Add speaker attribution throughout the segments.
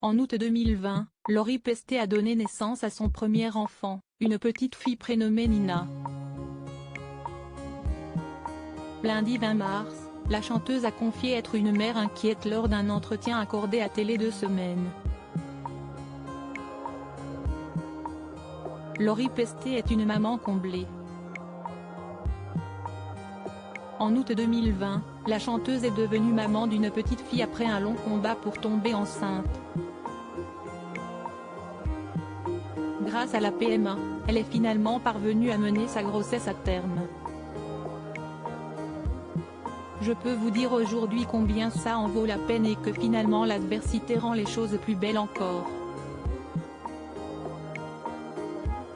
Speaker 1: En août 2020, Lori Pesté a donné naissance à son premier enfant, une petite fille prénommée Nina. Lundi 20 mars, la chanteuse a confié être une mère inquiète lors d'un entretien accordé à Télé 2 Semaines. Lori Pesté est une maman comblée. En août 2020, la chanteuse est devenue maman d'une petite fille après un long combat pour tomber enceinte. Grâce à la PMA, elle est finalement parvenue à mener sa grossesse à terme. Je peux vous dire aujourd'hui combien ça en vaut la peine et que finalement l'adversité rend les choses plus belles encore.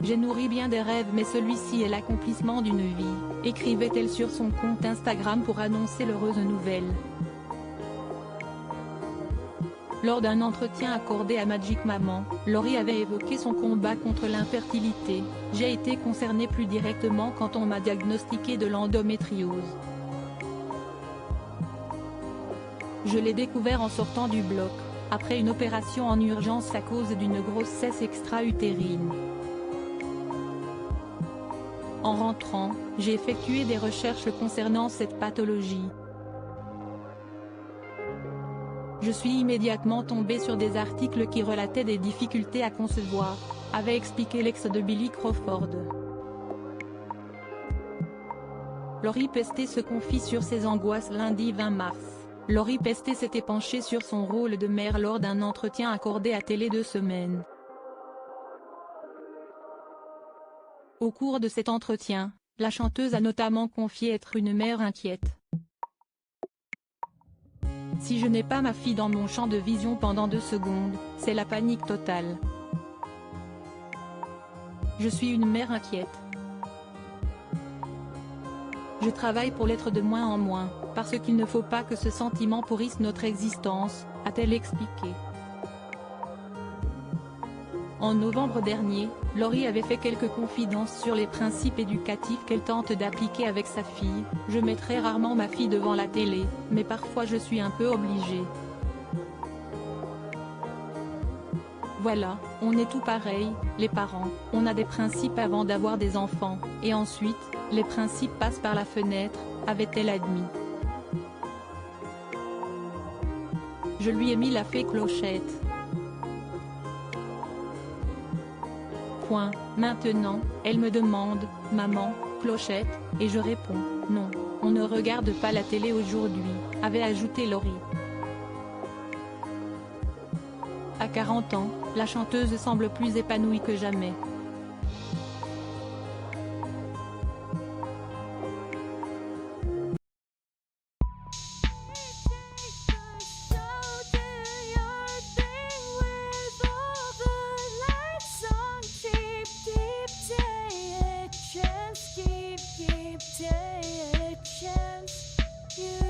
Speaker 1: J'ai nourri bien des rêves mais celui-ci est l'accomplissement d'une vie, écrivait-elle sur son compte Instagram pour annoncer l'heureuse nouvelle. Lors d'un entretien accordé à Magic Maman, Lori avait évoqué son combat contre l'infertilité. « J'ai été concernée plus directement quand on m'a diagnostiqué de l'endométriose. Je l'ai découvert en sortant du bloc, après une opération en urgence à cause d'une grossesse extra-utérine. En rentrant, j'ai effectué des recherches concernant cette pathologie. Je suis immédiatement tombée sur des articles qui relataient des difficultés à concevoir », avait expliqué l'ex de Billy Crawford. Lori Pesté se confie sur ses angoisses lundi 20 mars. Lori Pesté s'était penchée sur son rôle de mère lors d'un entretien accordé à Télé 2 Semaines. Au cours de cet entretien, la chanteuse a notamment confié être une mère inquiète. « Si je n'ai pas ma fille dans mon champ de vision pendant 2 secondes, c'est la panique totale. Je suis une mère inquiète. Je travaille pour l'être de moins en moins, parce qu'il ne faut pas que ce sentiment pourrisse notre existence », a-t-elle expliqué. En novembre dernier, Lori avait fait quelques confidences sur les principes éducatifs qu'elle tente d'appliquer avec sa fille. « Je mets très rarement ma fille devant la télé, mais parfois je suis un peu obligée. Voilà, on est tout pareil, les parents, on a des principes avant d'avoir des enfants, et ensuite, les principes passent par la fenêtre », avait-elle admis. « Je lui ai mis la fée Clochette. Maintenant, elle me demande « Maman, Clochette ?» et je réponds « Non, on ne regarde pas la télé aujourd'hui », avait ajouté Lori. À 40 ans, la chanteuse semble plus épanouie que jamais.
Speaker 2: Keep taking a chance. You